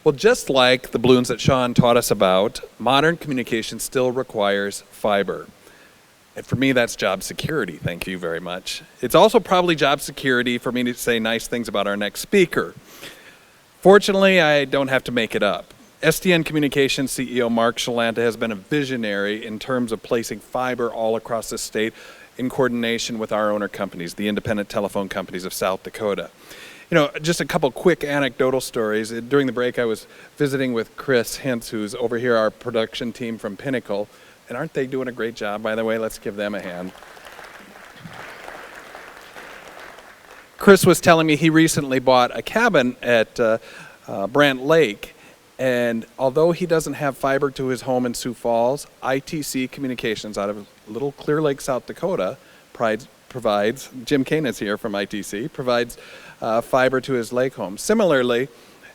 Well, just like the balloons that Sean taught us about, modern communication still requires fiber. And for me, that's job security. Thank you very much. It's also probably job security for me to say nice things about our next speaker. Fortunately, I don't have to make it up. SDN Communications CEO Mark Shlanta has been a visionary in terms of placing fiber all across the state in coordination with our owner companies, the independent telephone companies of South Dakota. You know, just a couple quick anecdotal stories. During the break, I was visiting with Chris Hintz, who's over here, our production team from Pinnacle. And aren't they doing a great job, by the way? Let's give them a hand. Chris was telling me he recently bought a cabin at Brant Lake. And although he doesn't have fiber to his home in Sioux Falls, ITC Communications out of Little Clear Lake, South Dakota, provides, Jim Kane is here from ITC, provides fiber to his lake home. Similarly,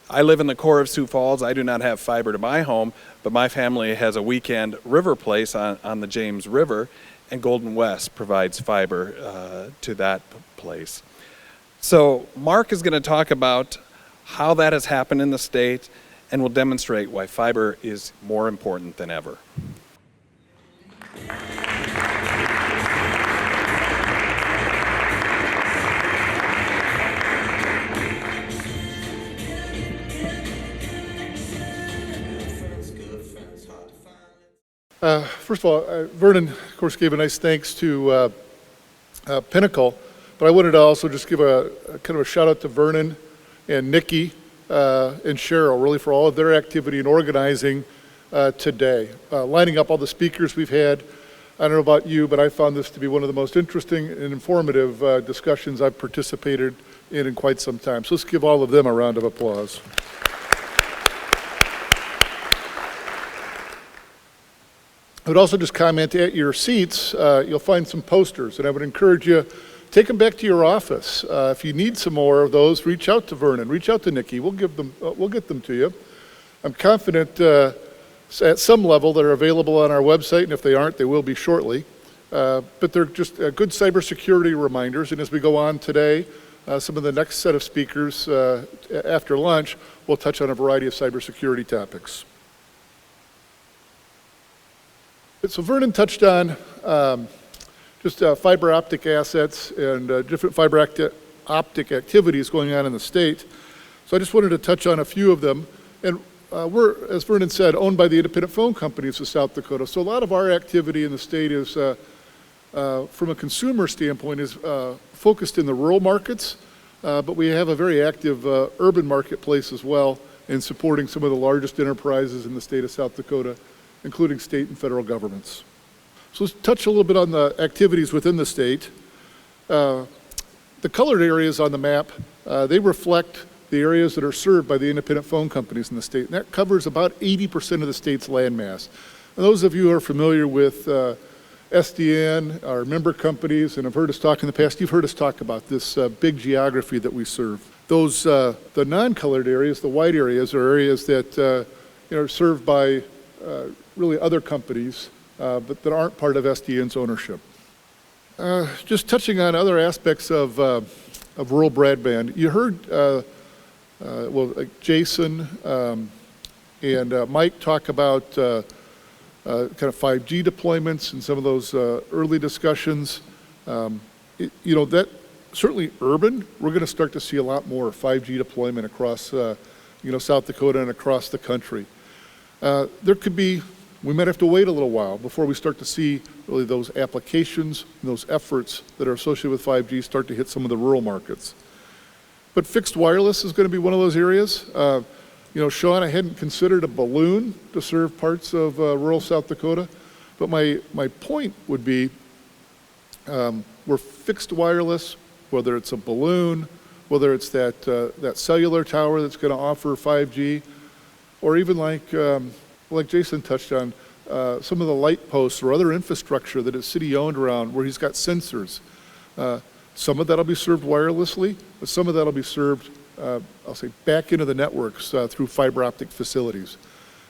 I live in the core of Sioux Falls. I do not have fiber to my home, but my family has a weekend river place on the James River, and Golden West provides fiber to that place. So Mark is going to talk about how that has happened in the state, and will demonstrate why fiber is more important than ever. First of all, Vernon, of course, gave a nice thanks to Pinnacle, but I wanted to also just give a kind of a shout out to Vernon and Nikki and Cheryl, really, for all of their activity in organizing today. Lining up all the speakers we've had. I don't know about you, but I found this to be one of the most interesting and informative discussions I've participated in quite some time. So let's give all of them a round of applause. I would also just comment, at your seats, you'll find some posters, and I would encourage you, take them back to your office. If you need some more of those, reach out to Vernon, reach out to Nikki. We'll get them to you. I'm confident at some level they're available on our website, and if they aren't, they will be shortly. But they're just good cybersecurity reminders, and as we go on today, some of the next set of speakers after lunch will touch on a variety of cybersecurity topics. So Vernon touched on just fiber optic assets and different fiber optic activities going on in the state. So I just wanted to touch on a few of them. And we're, as Vernon said, owned by the independent phone companies of South Dakota. So a lot of our activity in the state is, from a consumer standpoint, is focused in the rural markets, but we have a very active urban marketplace as well in supporting some of the largest enterprises in the state of South Dakota, including state and federal governments. So let's touch a little bit on the activities within the state. The colored areas on the map, they reflect the areas that are served by the independent phone companies in the state. And that covers about 80% of the state's landmass. And those of you who are familiar with SDN, our member companies, and have heard us talk in the past, you've heard us talk about this big geography that we serve. Those, the non-colored areas, the white areas, are areas that are served by really other companies, but that aren't part of SDN's ownership. Just touching on other aspects of rural broadband, you heard like Jason and Mike talk about kind of 5G deployments and some of those early discussions. That certainly urban, we're going to start to see a lot more 5G deployment across South Dakota and across the country. We might have to wait a little while before we start to see really those applications and those efforts that are associated with 5G start to hit some of the rural markets. But fixed wireless is going to be one of those areas. Sean, I hadn't considered a balloon to serve parts of rural South Dakota, but my point would be we're fixed wireless, whether it's a balloon, whether it's that cellular tower that's going to offer 5G, or even like Jason touched on, some of the light posts or other infrastructure that is city-owned around where he's got sensors. Some of that will be served wirelessly, but some of that will be served, I'll say, back into the networks through fiber optic facilities.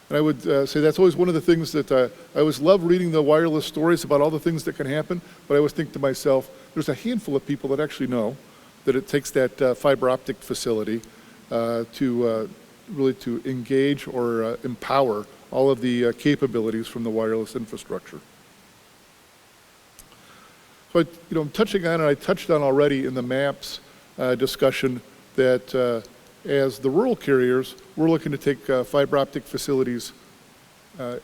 And I would say that's always one of the things that I always love reading the wireless stories about all the things that can happen, but I always think to myself, there's a handful of people that actually know that it takes that fiber optic facility to really to engage or empower all of the capabilities from the wireless infrastructure. So, I'm touching on, and I touched on already in the maps discussion, that as the rural carriers, we're looking to take fiber optic facilities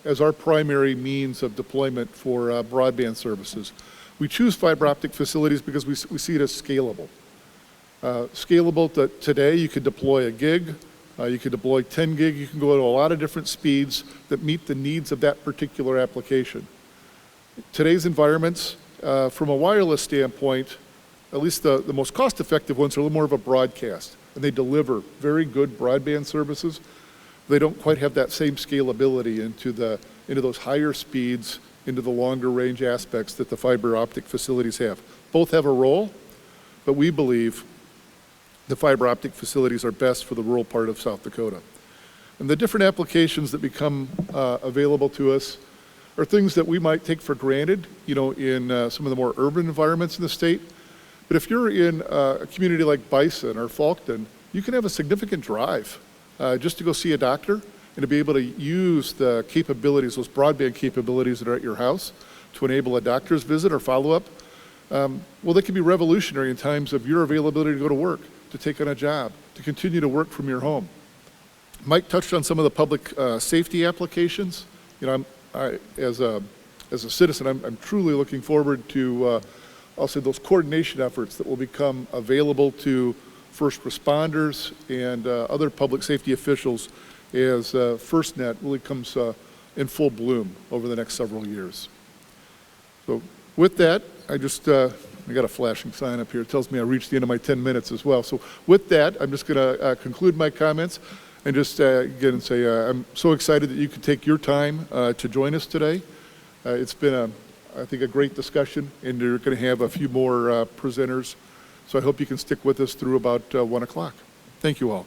as our primary means of deployment for broadband services. We choose fiber optic facilities because we see it as scalable. Scalable today, you could deploy a gig, you could deploy 10 gig, you can go to a lot of different speeds that meet the needs of that particular application. Today's environments, from a wireless standpoint, at least the most cost-effective ones are a little more of a broadcast, and they deliver very good broadband services. They don't quite have that same scalability into those higher speeds, into the longer range aspects that the fiber optic facilities have. Both have a role, but we believe the fiber optic facilities are best for the rural part of South Dakota. And the different applications that become available to us are things that we might take for granted, in some of the more urban environments in the state. But if you're in a community like Bison or Falkton, you can have a significant drive just to go see a doctor and to be able to use the capabilities, those broadband capabilities that are at your house to enable a doctor's visit or follow-up. Well, they can be revolutionary in times of your availability to go to work, to take on a job, to continue to work from your home. Mike touched on some of the public safety applications. As a citizen, I'm truly looking forward to also those coordination efforts that will become available to first responders and other public safety officials as FirstNet really comes in full bloom over the next several years. So with that, I got a flashing sign up here. It tells me I reached the end of my 10 minutes as well. So with that, I'm just going to conclude my comments and just again say I'm so excited that you could take your time to join us today. It's been, I think, a great discussion, and you're going to have a few more presenters. So I hope you can stick with us through about 1 o'clock. Thank you all.